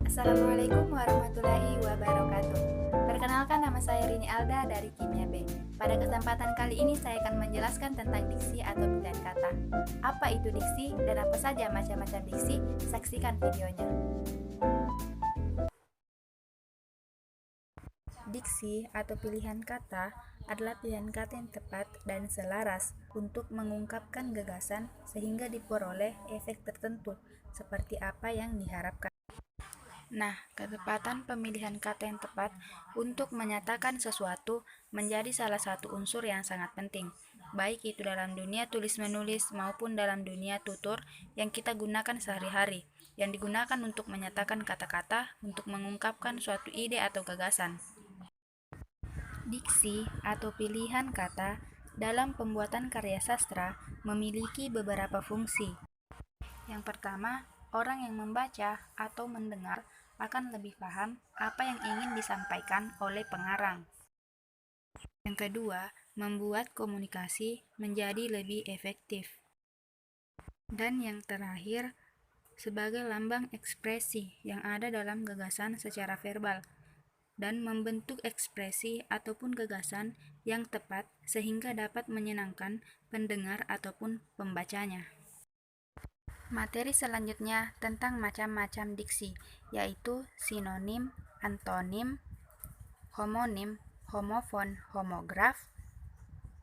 Assalamualaikum warahmatullahi wabarakatuh. Perkenalkan, nama saya Rini Alda dari Kimia B. Pada kesempatan kali ini saya akan menjelaskan tentang diksi atau pilihan kata. Apa itu diksi dan apa saja macam-macam diksi? Saksikan videonya. Diksi atau pilihan kata adalah pilihan kata yang tepat dan selaras untuk mengungkapkan gagasan sehingga diperoleh efek tertentu seperti apa yang diharapkan. Nah, ketepatan pemilihan kata yang tepat untuk menyatakan sesuatu menjadi salah satu unsur yang sangat penting, baik itu dalam dunia tulis-menulis maupun dalam dunia tutur yang kita gunakan sehari-hari, yang digunakan untuk menyatakan kata-kata untuk mengungkapkan suatu ide atau gagasan. Diksi atau pilihan kata dalam pembuatan karya sastra memiliki beberapa fungsi. Yang pertama, orang yang membaca atau mendengar akan lebih paham apa yang ingin disampaikan oleh pengarang. Yang kedua, membuat komunikasi menjadi lebih efektif. Dan yang terakhir, sebagai lambang ekspresi yang ada dalam gagasan secara verbal dan membentuk ekspresi ataupun gagasan yang tepat sehingga dapat menyenangkan pendengar ataupun pembacanya. Materi selanjutnya tentang macam-macam diksi, yaitu sinonim, antonim, homonim, homofon, homograf,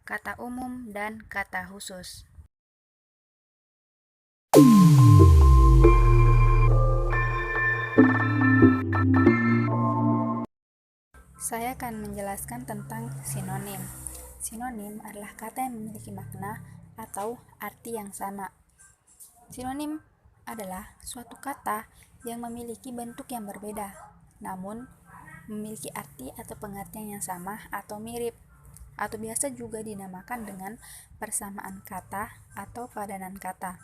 kata umum, dan kata khusus. Saya akan menjelaskan tentang sinonim. Sinonim adalah kata yang memiliki makna atau arti yang sama. Sinonim adalah suatu kata yang memiliki bentuk yang berbeda, namun memiliki arti atau pengertian yang sama atau mirip, atau biasa juga dinamakan dengan persamaan kata atau padanan kata.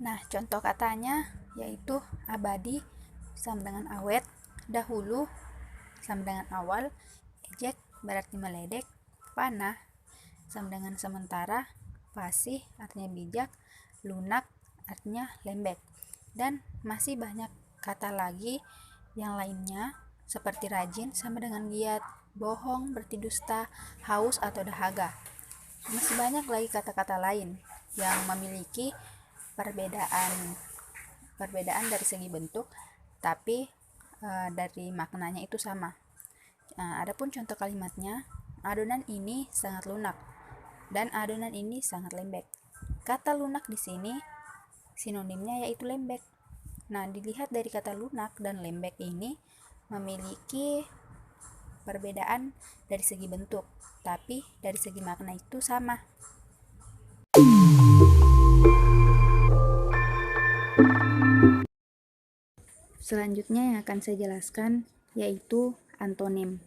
Nah, contoh katanya yaitu abadi sama dengan awet, dahulu sama dengan awal, ejek berarti meledek, panah sama dengan sementara, fasih artinya bijak, lunak artinya lembek, dan masih banyak kata lagi yang lainnya seperti rajin sama dengan giat, bohong berarti dusta, haus atau dahaga. Masih banyak lagi kata-kata lain yang memiliki perbedaan dari segi bentuk, tapi dari maknanya itu sama. Adapun contoh kalimatnya, adonan ini sangat lunak dan adonan ini sangat lembek. Kata lunak di sini sinonimnya yaitu lembek. Nah, dilihat dari kata lunak dan lembek ini memiliki perbedaan dari segi bentuk, tapi dari segi makna itu sama. Selanjutnya yang akan saya jelaskan yaitu antonim.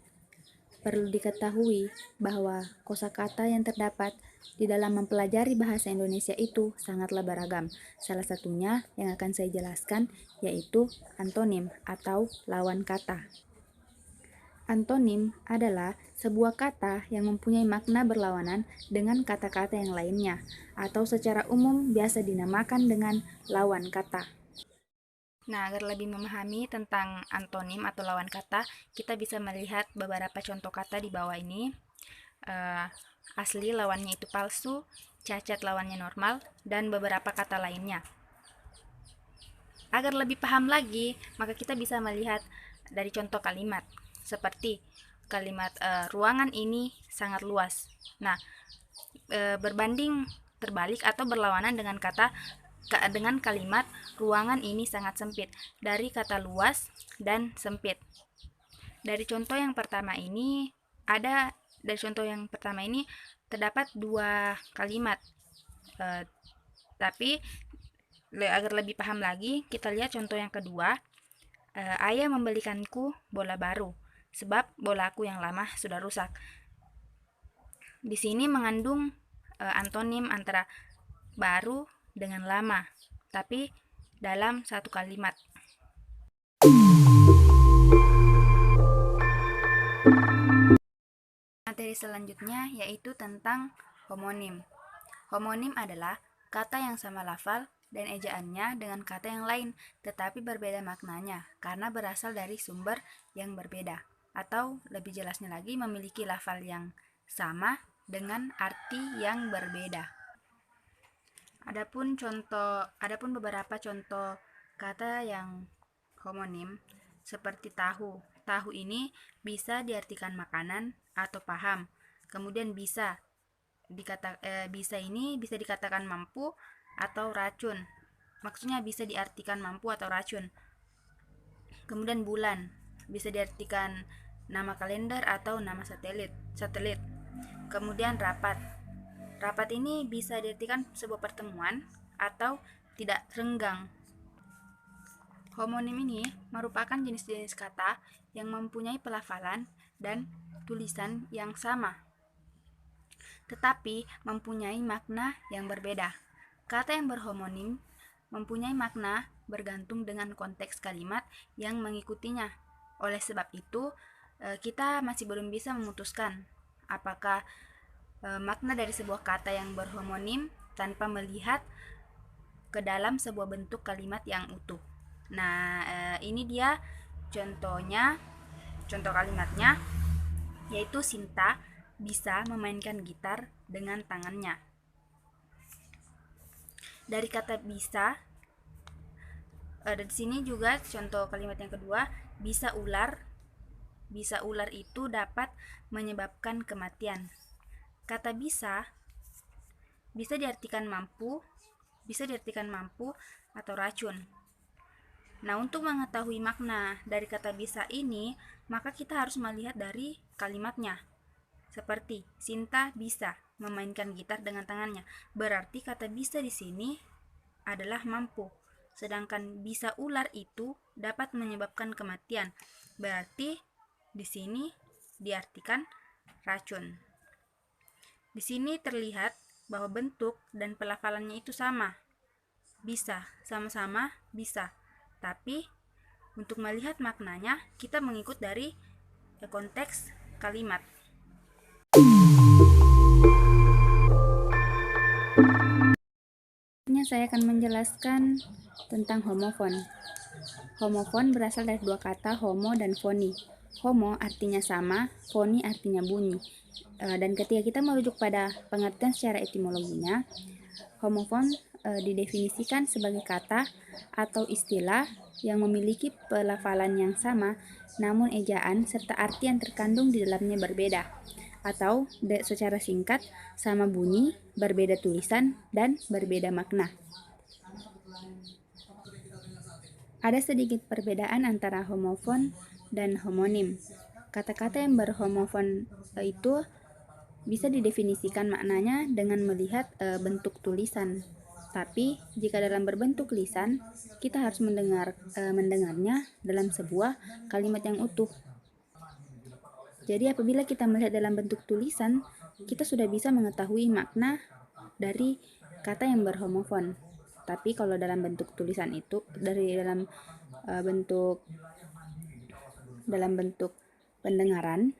Perlu diketahui bahwa kosakata yang terdapat di dalam mempelajari bahasa Indonesia itu sangatlah beragam. Salah satunya yang akan saya jelaskan yaitu antonim atau lawan kata. Antonim adalah sebuah kata yang mempunyai makna berlawanan dengan kata-kata yang lainnya, atau secara umum biasa dinamakan dengan lawan kata. Nah, agar lebih memahami tentang antonim atau lawan kata, kita bisa melihat beberapa contoh kata di bawah ini. Asli lawannya itu palsu, cacat lawannya normal, dan beberapa kata lainnya. Agar lebih paham lagi, maka kita bisa melihat dari contoh kalimat, seperti kalimat ruangan ini sangat luas. Nah, berbanding terbalik atau berlawanan dengan kalimat ruangan ini sangat sempit, dari kata luas dan sempit. Dari contoh yang pertama ini terdapat dua kalimat, tapi agar lebih paham lagi, kita lihat contoh yang kedua. Ayah membelikanku bola baru sebab bolaku yang lama sudah rusak. Di sini mengandung antonim antara baru dengan lama, tapi dalam satu kalimat. Materi selanjutnya yaitu tentang homonim. Homonim adalah kata yang sama lafal dan ejaannya dengan kata yang lain, tetapi berbeda maknanya karena berasal dari sumber yang berbeda, atau lebih jelasnya lagi memiliki lafal yang sama dengan arti yang berbeda. Adapun beberapa contoh kata yang homonim seperti tahu. Tahu ini bisa diartikan makanan atau paham. Kemudian bisa ini bisa dikatakan mampu atau racun. Maksudnya bisa diartikan mampu atau racun. Kemudian bulan bisa diartikan nama kalender atau nama satelit. Kemudian rapat. Rapat ini bisa diartikan sebuah pertemuan atau tidak renggang. Homonim ini merupakan jenis-jenis kata yang mempunyai pelafalan dan tulisan yang sama, tetapi mempunyai makna yang berbeda. Kata yang berhomonim mempunyai makna bergantung dengan konteks kalimat yang mengikutinya. Oleh sebab itu, kita masih belum bisa memutuskan apakah makna dari sebuah kata yang berhomonim tanpa melihat ke dalam sebuah bentuk kalimat yang utuh. Nah, ini dia contoh kalimatnya, yaitu Sinta bisa memainkan gitar dengan tangannya. Dari kata bisa, dari sini juga contoh kalimat yang kedua, bisa ular. Bisa ular itu dapat menyebabkan kematian. Kata bisa diartikan mampu, atau racun. Nah, untuk mengetahui makna dari kata bisa ini, maka kita harus melihat dari kalimatnya. Seperti Sinta bisa memainkan gitar dengan tangannya. Berarti kata bisa di sini adalah mampu. Sedangkan bisa ular itu dapat menyebabkan kematian. Berarti di sini diartikan racun. Di sini terlihat bahwa bentuk dan pelafalannya itu sama. Bisa, sama-sama bisa. Tapi untuk melihat maknanya, kita mengikut dari konteks kalimat. Saya akan menjelaskan tentang homofon. Homofon berasal dari dua kata homo dan foni. Homo artinya sama, foni artinya bunyi. Dan ketika kita merujuk pada pengertian secara etimologinya, homofon didefinisikan sebagai kata atau istilah yang memiliki pelafalan yang sama, namun ejaan serta arti yang terkandung di dalamnya berbeda. Atau secara singkat, sama bunyi, berbeda tulisan, dan berbeda makna. Ada sedikit perbedaan antara homofon dan homonim. Kata-kata yang berhomofon itu bisa didefinisikan maknanya dengan melihat bentuk tulisan. Tapi jika dalam berbentuk lisan, kita harus mendengarnya dalam sebuah kalimat yang utuh. Jadi apabila kita melihat dalam bentuk tulisan, kita sudah bisa mengetahui makna dari kata yang berhomofon. Tapi kalau dalam bentuk tulisan itu, dalam bentuk pendengaran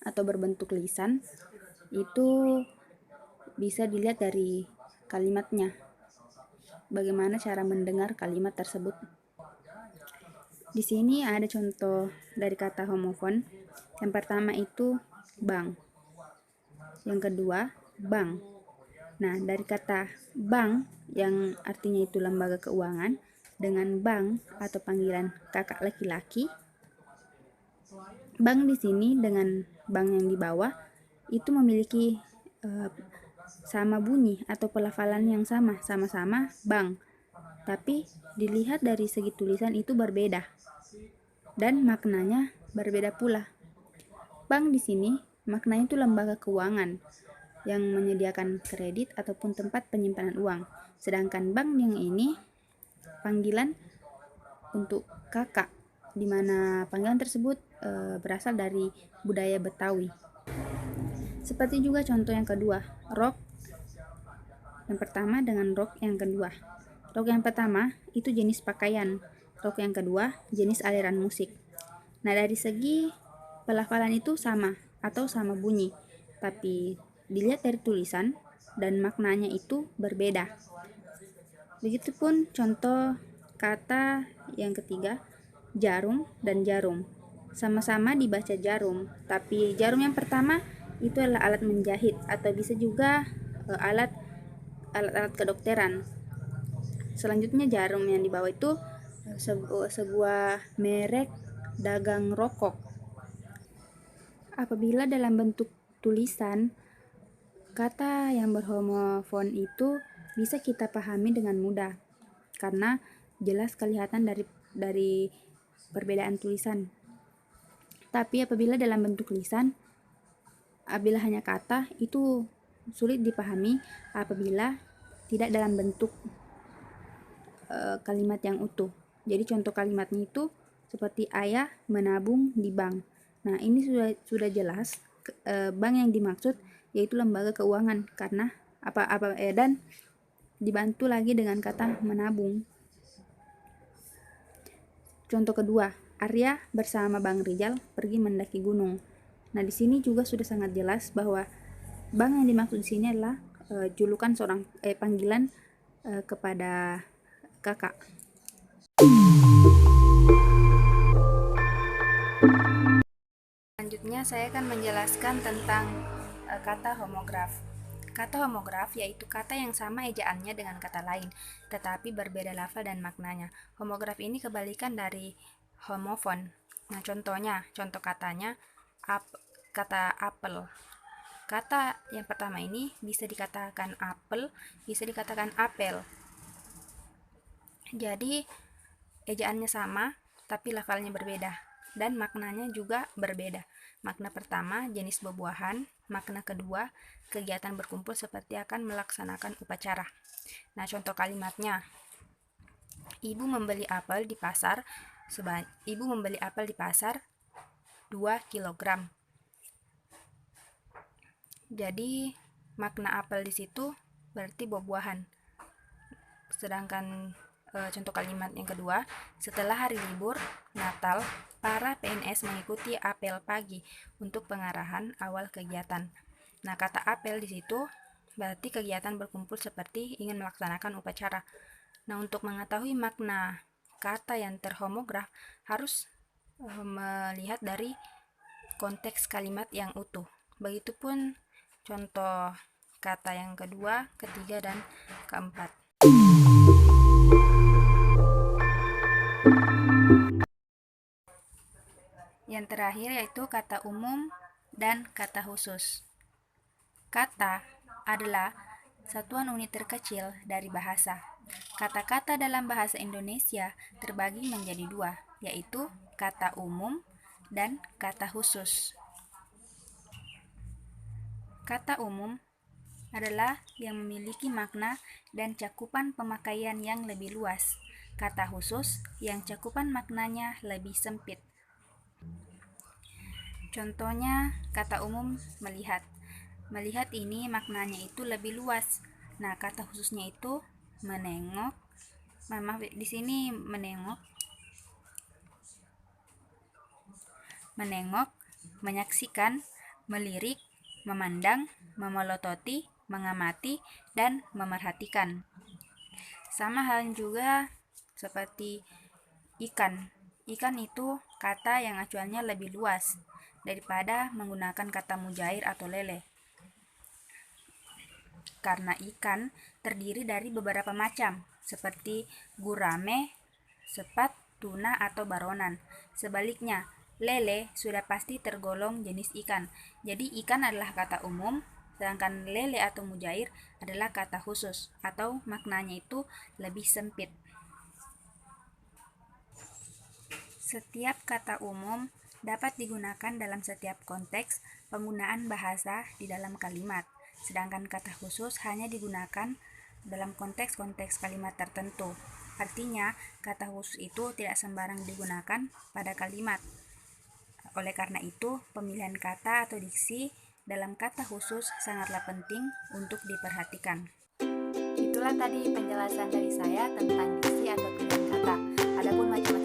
atau berbentuk lisan, itu bisa dilihat dari kalimatnya. Bagaimana cara mendengar kalimat tersebut. Di sini ada contoh dari kata homofon. Yang pertama itu bank. Yang kedua, bank. Nah, dari kata bank yang artinya itu lembaga keuangan dengan bank atau panggilan kakak laki-laki, bank di sini dengan bank yang di bawah itu memiliki sama bunyi atau pelafalan yang sama-sama bank. Tapi dilihat dari segi tulisan itu berbeda dan maknanya berbeda pula. Bank di sini maknanya itu lembaga keuangan yang menyediakan kredit ataupun tempat penyimpanan uang. Sedangkan bank yang ini panggilan untuk kakak, di mana panggilan tersebut berasal dari budaya Betawi. Seperti juga contoh yang kedua, rok yang pertama dengan rok yang kedua. Rok yang pertama itu jenis pakaian, rok yang kedua jenis aliran musik. Nah, dari segi pelafalan itu sama atau sama bunyi, tapi dilihat dari tulisan dan maknanya itu berbeda. Begitupun contoh kata yang ketiga, jarum dan jarum. Sama-sama dibaca jarum, tapi jarum yang pertama itu adalah alat menjahit atau bisa juga alat-alat kedokteran. Selanjutnya jarum yang di bawah itu sebuah merek dagang rokok. Apabila dalam bentuk tulisan, kata yang berhomofon itu bisa kita pahami dengan mudah karena jelas kelihatan dari perbedaan tulisan. Tapi apabila dalam bentuk lisan, apabila hanya kata, itu sulit dipahami apabila tidak dalam bentuk kalimat yang utuh. Jadi contoh kalimatnya itu seperti ayah menabung di bank. Nah, ini sudah jelas bank yang dimaksud yaitu lembaga keuangan karena dan dibantu lagi dengan kata menabung. Contoh kedua, Arya bersama Bang Rijal pergi mendaki gunung. Nah, di sini juga sudah sangat jelas bahwa Bang yang dimaksud di sini adalah julukan panggilan kepada kakak. Selanjutnya saya akan menjelaskan tentang kata homograf. Kata homograf yaitu kata yang sama ejaannya dengan kata lain, tetapi berbeda lafal dan maknanya. Homograf ini kebalikan dari homofon. Nah, contoh katanya, kata apel. Kata yang pertama ini bisa dikatakan apel, bisa dikatakan apel. Jadi, ejaannya sama, tapi lafalnya berbeda. Dan maknanya juga berbeda. Makna pertama, jenis buah-buahan. Makna kedua, kegiatan berkumpul seperti akan melaksanakan upacara. Nah, contoh kalimatnya. Ibu membeli apel di pasar 2 kg. Jadi, makna apel di situ berarti buah-buahan. Sedangkan contoh kalimat yang kedua, setelah hari libur Natal, para PNS mengikuti apel pagi untuk pengarahan awal kegiatan. Nah, kata apel di situ berarti kegiatan berkumpul seperti ingin melaksanakan upacara. Nah, untuk mengetahui makna kata yang terhomograf harus melihat dari konteks kalimat yang utuh. Begitupun contoh kata yang kedua, ketiga, dan keempat. Yang terakhir yaitu kata umum dan kata khusus. Kata adalah satuan unit terkecil dari bahasa. Kata-kata dalam bahasa Indonesia terbagi menjadi dua, yaitu kata umum dan kata khusus. Kata umum adalah yang memiliki makna dan cakupan pemakaian yang lebih luas. Kata khusus yang cakupan maknanya lebih sempit. Contohnya, kata umum melihat. Melihat ini maknanya itu lebih luas. Nah, kata khususnya itu menengok. Di sini menengok, menyaksikan, melirik, memandang, memelototi, mengamati, dan memerhatikan. Sama halnya juga seperti ikan. Ikan itu kata yang acuannya lebih luas daripada menggunakan kata mujair atau lele. Karena ikan terdiri dari beberapa macam, seperti gurame, sepat, tuna, atau baronan. Sebaliknya, lele sudah pasti tergolong jenis ikan. Jadi ikan adalah kata umum, sedangkan lele atau mujair adalah kata khusus, atau maknanya itu lebih sempit. Setiap kata umum dapat digunakan dalam setiap konteks penggunaan bahasa di dalam kalimat. Sedangkan kata khusus hanya digunakan dalam konteks-konteks kalimat tertentu. Artinya, kata khusus itu tidak sembarang digunakan pada kalimat. Oleh karena itu, pemilihan kata atau diksi dalam kata khusus sangatlah penting untuk diperhatikan. Itulah tadi penjelasan dari saya tentang diksi atau pilihan kata. Adapun macam